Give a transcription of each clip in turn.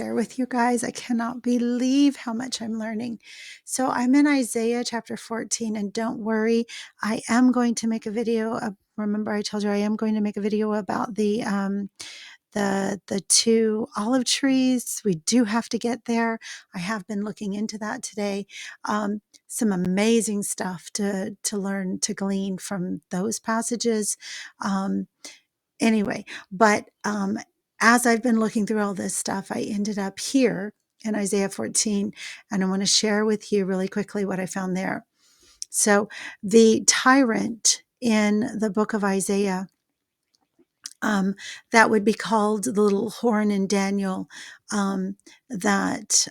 share with you guys. I cannot believe how much I'm learning. So I'm in Isaiah chapter 14, and don't worry, I am going to make a video. Remember, I told you I am going to make a video about the two olive trees. We do have to get there. I have been looking into that today. Some amazing stuff to learn, to glean from those passages. Anyway, but as I've been looking through all this stuff, I ended up here in Isaiah 14, and I want to share with you really quickly what I found there. So the tyrant in the book of Isaiah, that would be called the little horn in Daniel, that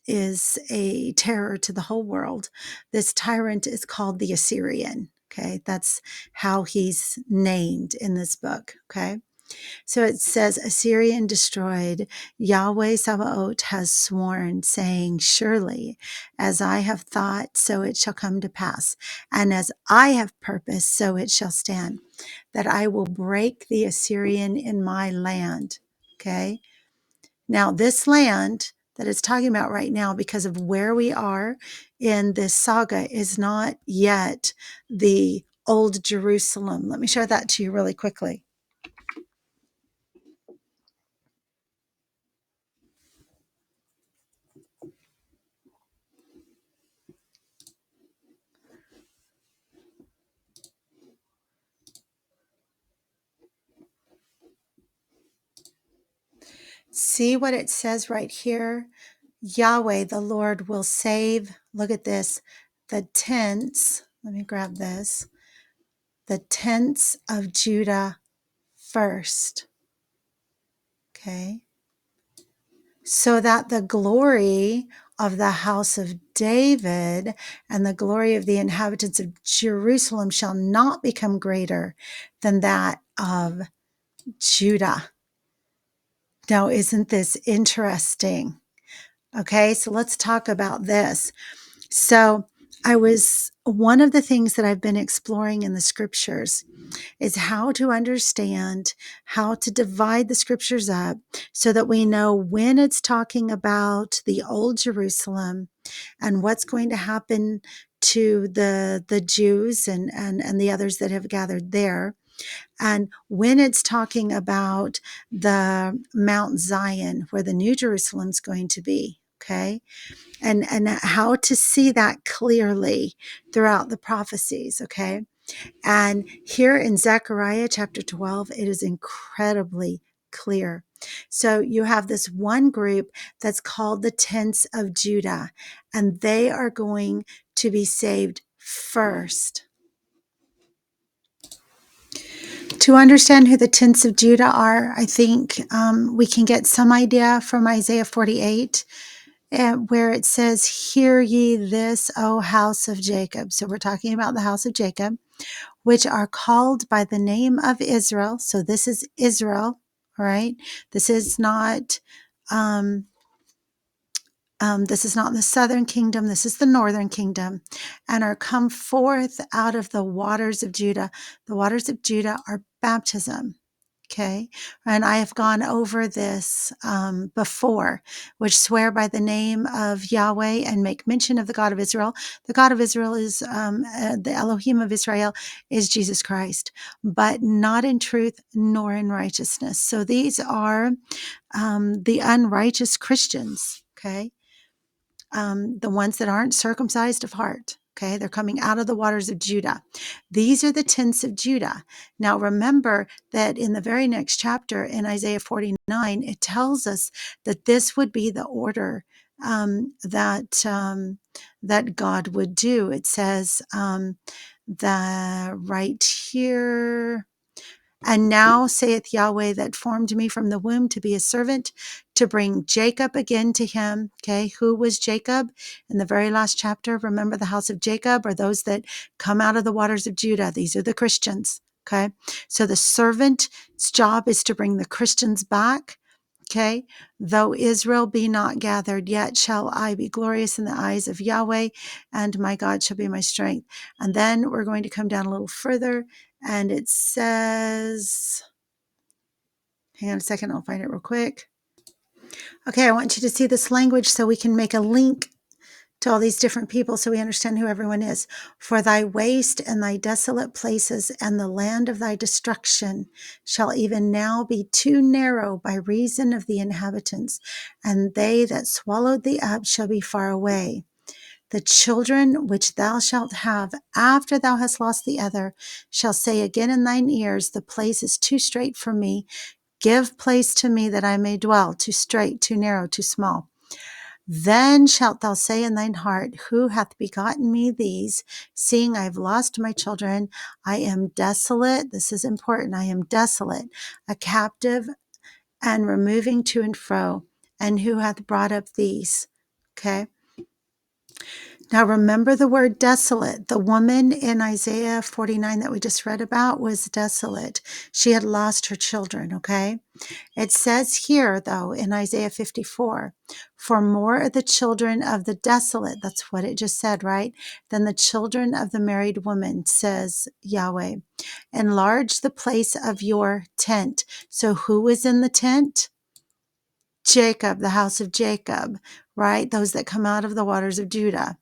is a terror to the whole world. This tyrant is called the Assyrian. Okay, that's how he's named in this book. Okay. So it says, Assyrian destroyed, Yahweh Sabaoth has sworn, saying, surely as I have thought, so it shall come to pass. And as I have purposed, so it shall stand, that I will break the Assyrian in my land. Okay. Now, this land that it's talking about right now, because of where we are in this saga, is not yet the old Jerusalem. Let me show that to you really quickly. See what it says right here? Yahweh, the Lord, will save, look at this, the tents. Let me grab this. The tents of Judah first. Okay. So that the glory of the house of David and the glory of the inhabitants of Jerusalem shall not become greater than that of Judah. Now, isn't this interesting? Okay, so let's talk about this. So one of the things that I've been exploring in the scriptures is how to understand, how to divide the scriptures up so that we know when it's talking about the old Jerusalem and what's going to happen to the Jews and the others that have gathered there. And when it's talking about the Mount Zion, where the New Jerusalem's going to be, okay? And how to see that clearly throughout the prophecies, okay? And here in Zechariah chapter 12, it is incredibly clear. So you have this one group that's called the tents of Judah, and they are going to be saved first. To understand who the tents of Judah are, I think we can get some idea from Isaiah 48, where it says, hear ye this, O house of Jacob. So we're talking about the house of Jacob, which are called by the name of Israel. So this is Israel, right? This is not the southern kingdom. This is the northern kingdom, and are come forth out of the waters of Judah. The waters of Judah are baptism. Okay. And I have gone over this before, which swear by the name of Yahweh and make mention of the God of Israel. The God of Israel is the Elohim of Israel is Jesus Christ, but not in truth nor in righteousness. So these are the unrighteous Christians. Okay. The ones that aren't circumcised of heart. Okay, they're coming out of the waters of Judah. These are the tents of Judah. Now, remember that in the very next chapter in Isaiah 49, it tells us that this would be the order that God would do. It says right here. And now saith Yahweh that formed me from the womb to be a servant, to bring Jacob again to him. Okay, who was Jacob? In the very last chapter, remember the house of Jacob are those that come out of the waters of Judah. These are the Christians. Okay, so the servant's job is to bring the Christians back. Okay, though Israel be not gathered, yet shall I be glorious in the eyes of Yahweh, and my God shall be my strength. And then we're going to come down a little further, and it says, hang on a second, I'll find it real quick. Okay, I want you to see this language so we can make a link to all these different people so we understand who everyone is. For thy waste and thy desolate places and the land of thy destruction shall even now be too narrow by reason of the inhabitants, and they that swallowed thee up shall be far away. The children which thou shalt have after thou hast lost the other shall say again in thine ears, the place is too strait for me. Give place to me that I may dwell, too strait, too narrow, too small. Then shalt thou say in thine heart, who hath begotten me these, seeing I have lost my children? I am desolate. This is important. I am desolate, a captive and removing to and fro. And who hath brought up these? Okay. Now remember the word desolate. The woman in Isaiah 49 that we just read about was desolate. She had lost her children. Okay. It says here, though, in Isaiah 54, for more are the children of the desolate, that's what it just said, right? Than the children of the married woman, says Yahweh. Enlarge the place of your tent. So who is in the tent? Jacob, the house of Jacob, right? Those that come out of the waters of Judah.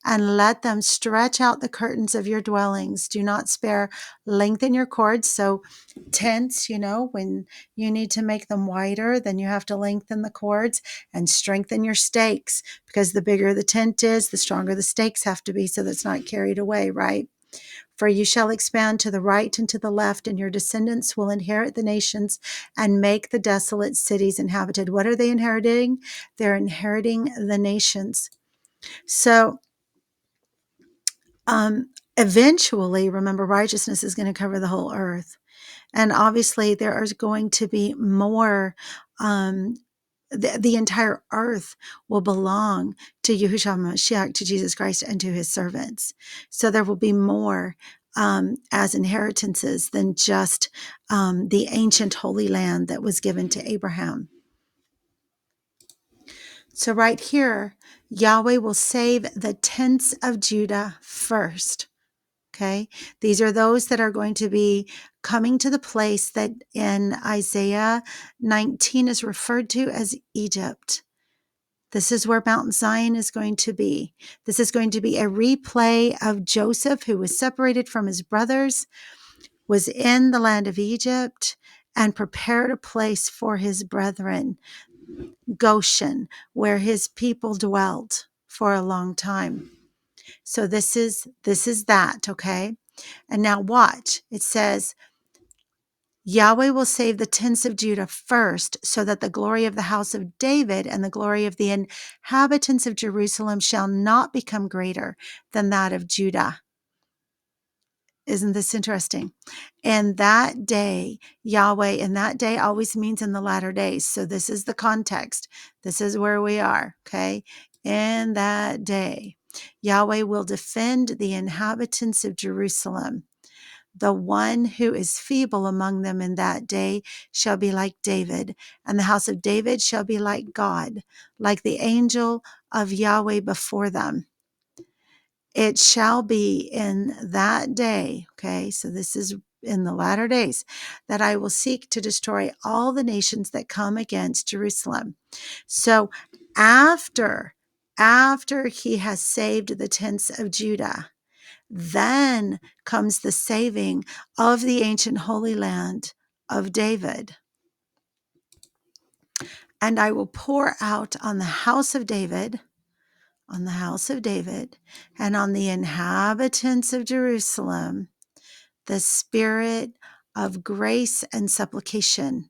And let them stretch out the curtains of your dwellings. Do not spare, lengthen your cords. So tents, when you need to make them wider, then you have to lengthen the cords and strengthen your stakes, because the bigger the tent is, the stronger the stakes have to be so that it's not carried away, right? For you shall expand to the right and to the left, and your descendants will inherit the nations and make the desolate cities inhabited. What are they inheriting? They're inheriting the nations. So eventually, remember, righteousness is going to cover the whole earth. And obviously, there are going to be more. The entire earth will belong to Yahushua Mashiach, to Jesus Christ, and to his servants. So there will be more as inheritances than just the ancient Holy Land that was given to Abraham. So right here, Yahweh will save the tents of Judah first. Okay, these are those that are going to be coming to the place that in Isaiah 19 is referred to as Egypt. This is where Mount Zion is going to be. This is going to be a replay of Joseph, who was separated from his brothers, was in the land of Egypt, and prepared a place for his brethren, Goshen, where his people dwelled for a long time. So this is that, okay? And now watch. It says, Yahweh will save the tents of Judah first, so that the glory of the house of David and the glory of the inhabitants of Jerusalem shall not become greater than that of Judah. Isn't this interesting? And that day, Yahweh, and that day always means in the latter days. So this is the context. This is where we are, okay? In that day, Yahweh will defend the inhabitants of Jerusalem. The one who is feeble among them in that day shall be like David, and the house of David shall be like God, like the angel of Yahweh before them. It shall be in that day, okay, so this is in the latter days, that I will seek to destroy all the nations that come against Jerusalem. So after he has saved the tents of Judah, then comes the saving of the ancient Holy Land of David. And I will pour out on the house of David, and on the inhabitants of Jerusalem, the spirit of grace and supplication.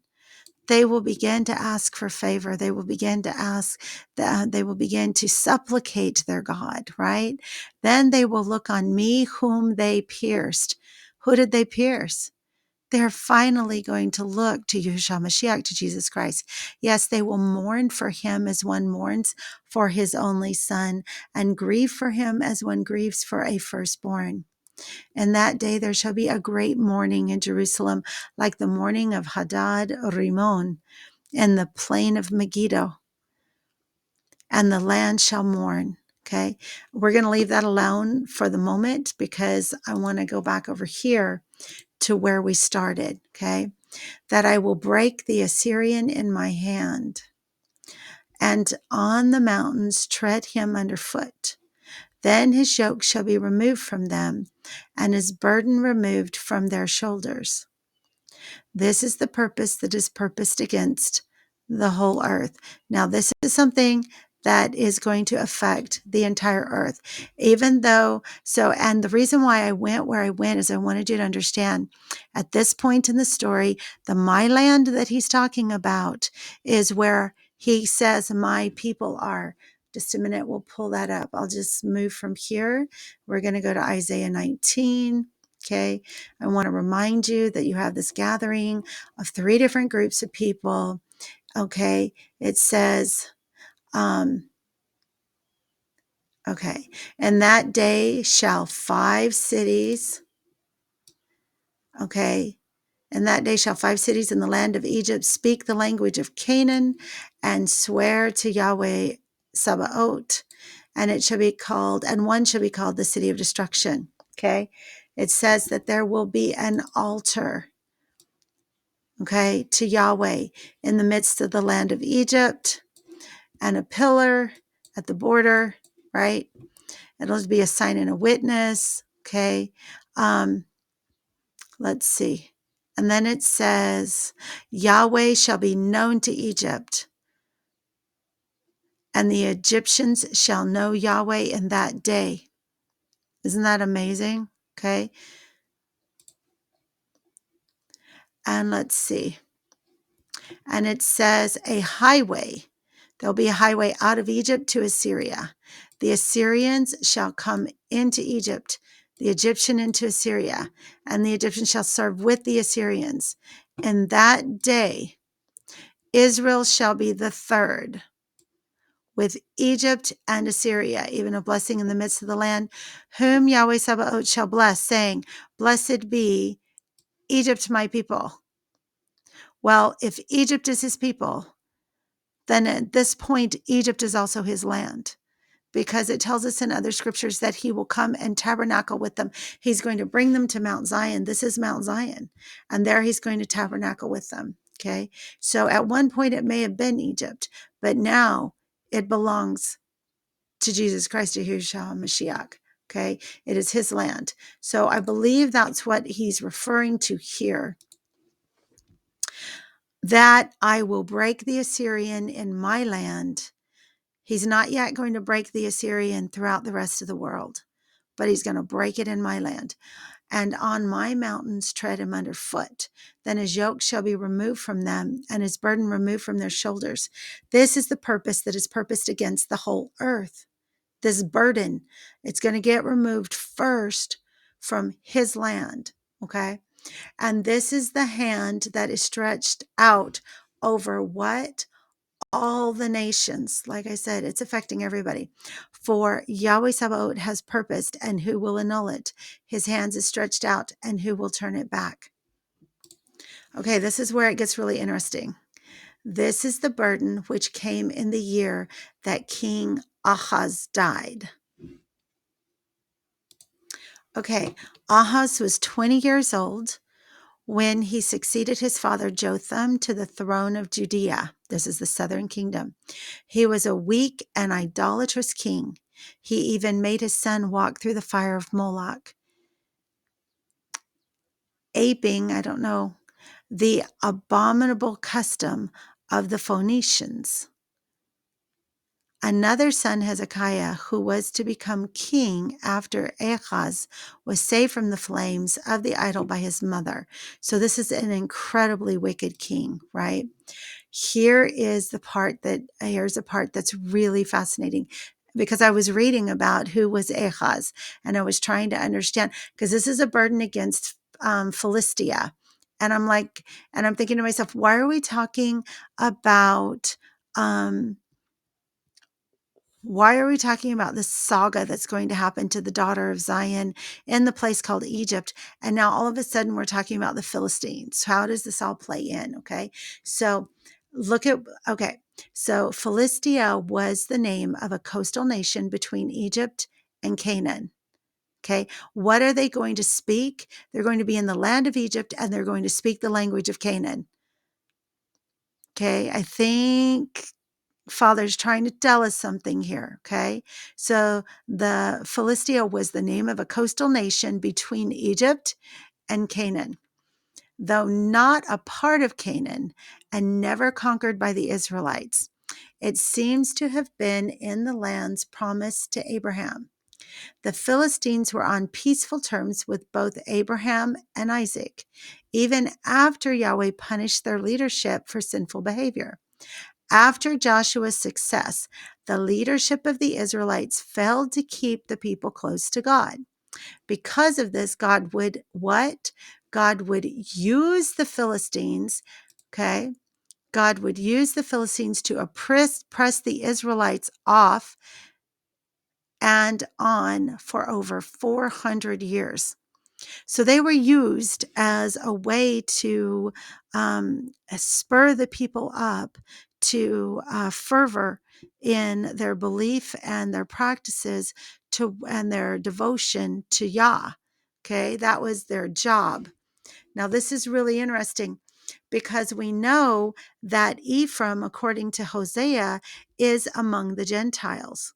They will begin to ask for favor. They will begin to ask, they will begin to supplicate their God, right? Then they will look on me whom they pierced. Who did they pierce? They're finally going to look to Yahushua Mashiach, to Jesus Christ. Yes, they will mourn for him as one mourns for his only son, and grieve for him as one grieves for a firstborn. And that day there shall be a great mourning in Jerusalem, like the mourning of Hadad Rimon in the plain of Megiddo, and the land shall mourn. Okay, we're going to leave that alone for the moment, because I want to go back over here to where we started. Okay, that I will break the Assyrian in my hand. and on the mountains tread him underfoot. Then his yoke shall be removed from them, and his burden removed from their shoulders. This is the purpose that is purposed against the whole earth. Now, this is something that is going to affect the entire earth. Even though, and the reason why I went where I went is I wanted you to understand at this point in the story, the my land that he's talking about is where he says, my people are. Just a minute, we'll pull that up. I'll just move from here. We're going to go to Isaiah 19. Okay. I want to remind you that you have this gathering of 3 different groups of people. Okay. It says, okay, and that day shall 5 cities, okay, and that day shall 5 cities in the land of Egypt speak the language of Canaan and swear to Yahweh Sabaoth, and it shall be called, and one shall be called the city of destruction. Okay. It says that there will be an altar, okay, to Yahweh in the midst of the land of Egypt, and a pillar at the border, right? It'll be a sign and a witness, okay? Let's see. And then it says, Yahweh shall be known to Egypt, and the Egyptians shall know Yahweh in that day. Isn't that amazing? Okay. And let's see. And it says a highway. There'll be a highway out of Egypt to Assyria. The Assyrians shall come into Egypt, the Egyptian into Assyria, and the Egyptians shall serve with the Assyrians. In that day, Israel shall be the third, with Egypt and Assyria, even a blessing in the midst of the land, whom Yahweh Sabaoth shall bless, saying, Blessed be Egypt, my people. Well, if Egypt is his people, then at this point, Egypt is also his land, because it tells us in other scriptures that he will come and tabernacle with them. He's going to bring them to Mount Zion. This is Mount Zion. And there he's going to tabernacle with them. Okay. So at one point it may have been Egypt, but now it belongs to Jesus Christ, Yahushua Mashiach. Okay. It is his land. So I believe that's what he's referring to here. That I will break the Assyrian in my land. He's not yet going to break the Assyrian throughout the rest of the world, but he's going to break it in my land. And on my mountains tread him underfoot. Then his yoke shall be removed from them, and his burden removed from their shoulders. This is the purpose that is purposed against the whole earth. This burden, it's going to get removed first from his land, okay? And this is the hand that is stretched out over what? All the nations. Like I said, it's affecting everybody. For Yahweh Sabaoth has purposed, and who will annul it? His hands is stretched out, and who will turn it back? Okay, this is where it gets really interesting. This is the burden which came in the year that King Ahaz died. Okay, Ahaz was 20 years old when he succeeded his father Jotham to the throne of Judea. This is the southern kingdom. He was a weak and idolatrous king. He even made his son walk through the fire of Moloch, aping, I don't know, the abominable custom of the Phoenicians. Another son, Hezekiah, who was to become king after Ahaz, was saved from the flames of the idol by his mother. So this is an incredibly wicked king, right? Here's a part that's really fascinating, because I was reading about who was Ahaz, and I was trying to understand, because this is a burden against Philistia. And I'm thinking to myself, why are we talking about, this saga that's going to happen to the daughter of Zion in the place called Egypt? And now all of a sudden we're talking about the Philistines. How does this all play in? Okay. So so Philistia was the name of a coastal nation between Egypt and Canaan. Okay. What are they going to speak? They're going to be in the land of Egypt, and they're going to speak the language of Canaan. Okay. I think Father's trying to tell us something here, okay? So the Philistia was the name of a coastal nation between Egypt and Canaan. Though not a part of Canaan and never conquered by the Israelites, it seems to have been in the lands promised to Abraham. The Philistines were on peaceful terms with both Abraham and Isaac, even after Yahweh punished their leadership for sinful behavior. After Joshua's success, the leadership of the Israelites failed to keep the people close to God. Because of this, God would what? God would use the Philistines, okay? God would use the Philistines to press the Israelites off and on for over 400 years. So they were used as a way to spur the people up to fervor in their belief and their practices and their devotion to Yah. Okay, that was their job. Now, this is really interesting because we know that Ephraim, according to Hosea, is among the Gentiles.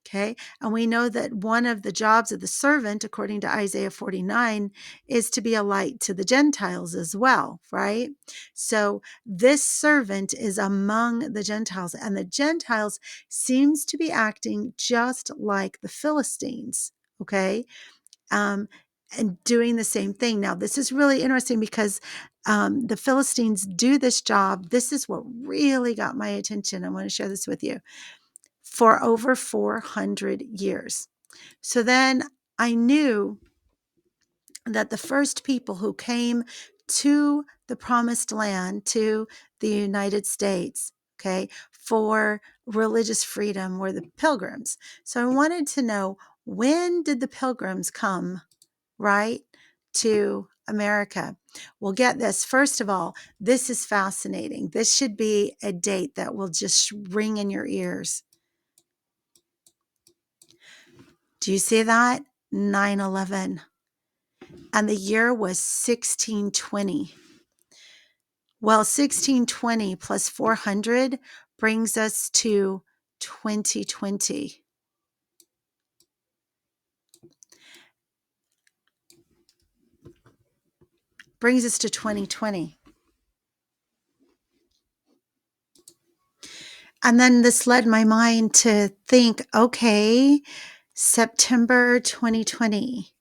Okay. And we know that one of the jobs of the servant, according to Isaiah 49, is to be a light to the Gentiles as well, right? So this servant is among the Gentiles, and the Gentiles seems to be acting just like the Philistines. Okay. And doing the same thing. Now, this is really interesting because the Philistines do this job. This is what really got my attention. I want to share this with you for over 400 years. So then I knew that the first people who came to the promised land, to the United States, okay, for religious freedom were the pilgrims. So I wanted to know, when did the pilgrims come, right, to America? Well, get this. First of all, this is fascinating. This should be a date that will just ring in your ears. Do you see that? 9/11. And the year was 1620. Well, 1620 plus 400 brings us to 2020. Brings us to 2020. And then this led my mind to think, okay, September 2020.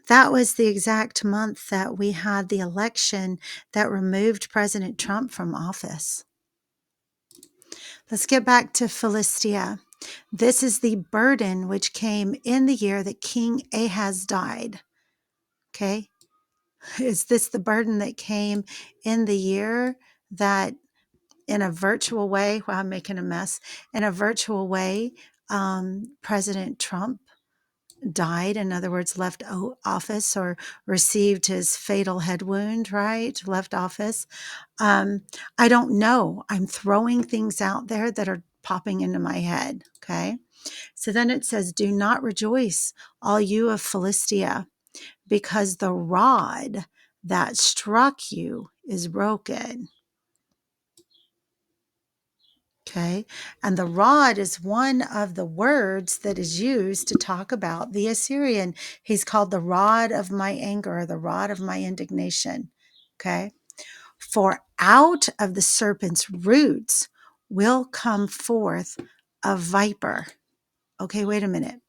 That was the exact month that we had the election that removed President Trump from office. Let's get back to Philistia. This is the burden which came in the year that King Ahaz died. Okay. Is this the burden that came in the year that, in a virtual way, wow, I'm making a mess, in a virtual way, President Trump died, in other words, left office or received his fatal head wound, right? Left office. I don't know. I'm throwing things out there that are popping into my head. Okay. So then it says, do not rejoice, all you of Philistia, because the rod that struck you is broken. Okay. And the rod is one of the words that is used to talk about the Assyrian. He's called the rod of my anger, or the rod of my indignation. Okay. For out of the serpent's roots will come forth a viper. Okay, wait a minute.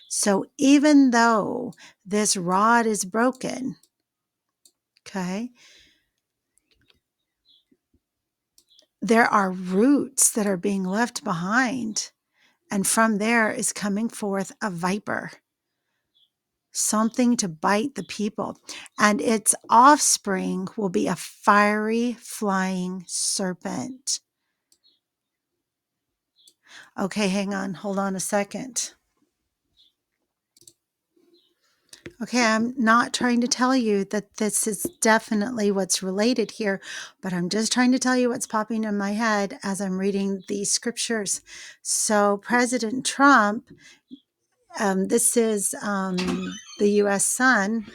So even though this rod is broken, okay, there are roots that are being left behind. And from there is coming forth a viper, something to bite the people. And its offspring will be a fiery flying serpent. Okay, hang on. Hold on a second. Okay, I'm not trying to tell you that this is definitely what's related here, but I'm just trying to tell you what's popping in my head as I'm reading these scriptures. So President Trump, this is the U.S. Sun.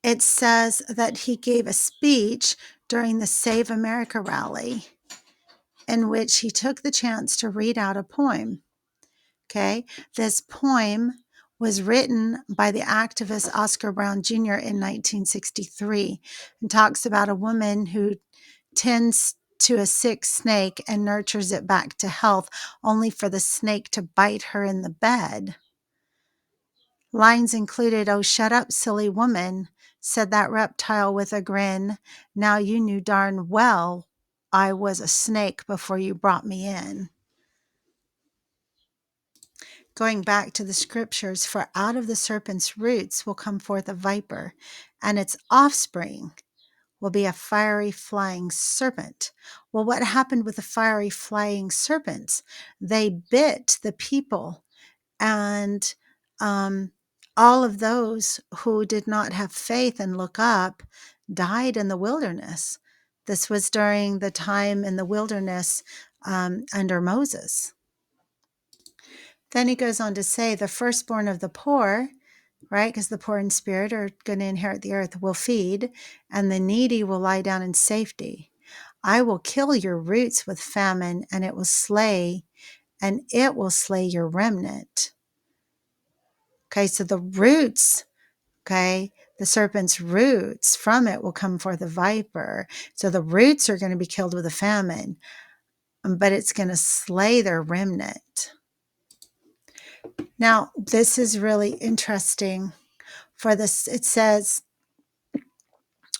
it says that he gave a speech during the Save America rally in which he took the chance to read out a poem. Okay, this poem was written by the activist Oscar Brown Jr. in 1963 and talks about a woman who tends to a sick snake and nurtures it back to health, only for the snake to bite her in the bed. Lines included, "Oh, shut up, silly woman," said that reptile with a grin. "Now you knew darn well I was a snake before you brought me in." Going back to the scriptures, "For out of the serpent's roots will come forth a viper, and its offspring will be a fiery flying serpent." Well, what happened with the fiery flying serpents? They bit the people, and um, all of those who did not have faith and look up died in the wilderness. This was during the time in the wilderness under Moses. Then he goes on to say, "The firstborn of the poor," right? Because the poor in spirit are going to inherit the earth, "will feed, and the needy will lie down in safety. I will kill your roots with famine, and it will slay your remnant." Okay, so the roots, okay, the serpent's roots, from it will come forth a viper. So the roots are going to be killed with a famine, but it's going to slay their remnant. Now, this is really interesting. For this, it says,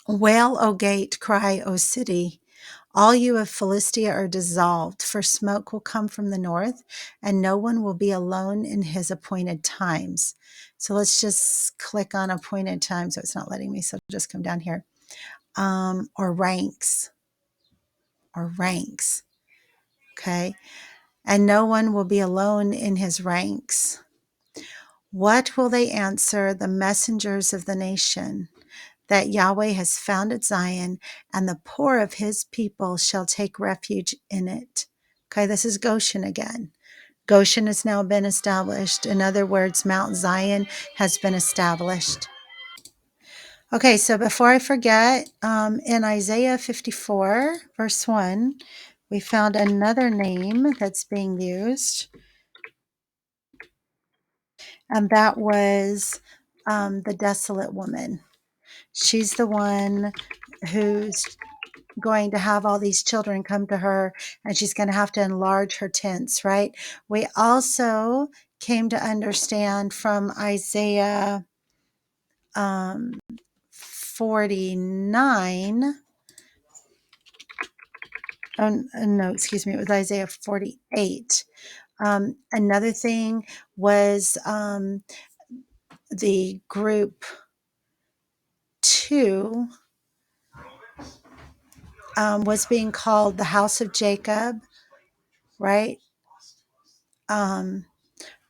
"Wail, O gate, cry, O city. All you of Philistia are dissolved, for smoke will come from the north, and no one will be alone in his appointed times." So let's just click on appointed time. So it's not letting me. So just come down here. Or ranks. Okay. "And no one will be alone in his ranks. What will they answer the messengers of the nation? That Yahweh has founded Zion, and the poor of his people shall take refuge in it." Okay, this is Goshen again. Goshen has now been established. In other words, Mount Zion has been established. Okay, so before I forget, in Isaiah 54, verse 1, we found another name that's being used, and that was the desolate woman. She's the one who's going to have all these children come to her, and she's going to have to enlarge her tents, right? We also came to understand from Isaiah 49. Oh, no, excuse me. It was Isaiah 48. Another thing was the group 2 was being called the house of Jacob, right?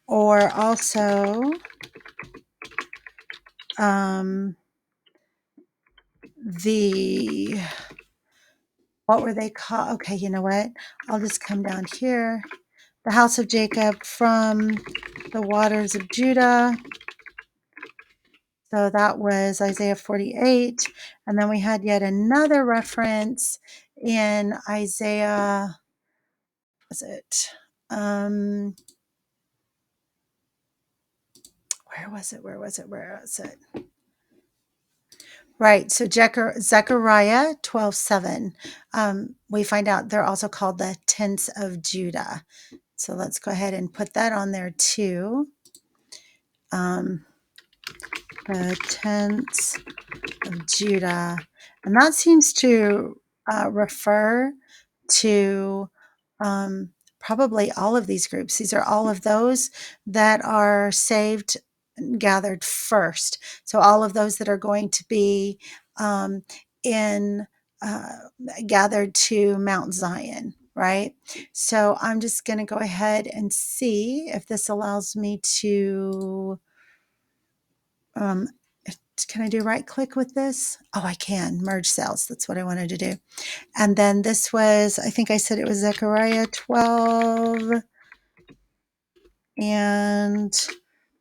Or also the, what were they called? Okay, you know what? I'll just come down here. The house of Jacob from the waters of Judah. So that was Isaiah 48. And then we had yet another reference in Isaiah, was it? Where was it? Right. So Zechariah 12:7. We find out they're also called the tents of Judah. So let's go ahead and put that on there too. The tents of Judah. And that seems to refer to probably all of these groups. These are all of those that are saved and gathered first. So all of those that are going to be in gathered to Mount Zion, right? So I'm just going to go ahead and see if this allows me to can I do right click with this? Oh, I can merge cells. That's what I wanted to do. And then this was, I think I said it was Zechariah 12 and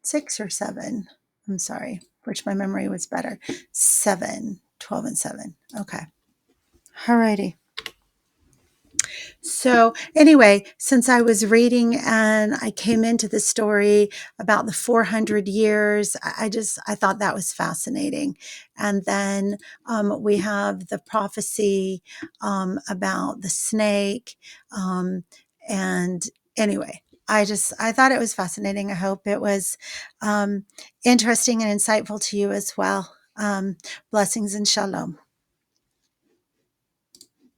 6 or 7. I'm sorry. Wish my memory was better. 7, 12 and 7. Okay. All righty. So anyway, since I was reading and I came into the story about the 400 years, I thought that was fascinating. And then we have the prophecy about the snake. And anyway, I thought it was fascinating. I hope it was interesting and insightful to you as well. Blessings and shalom.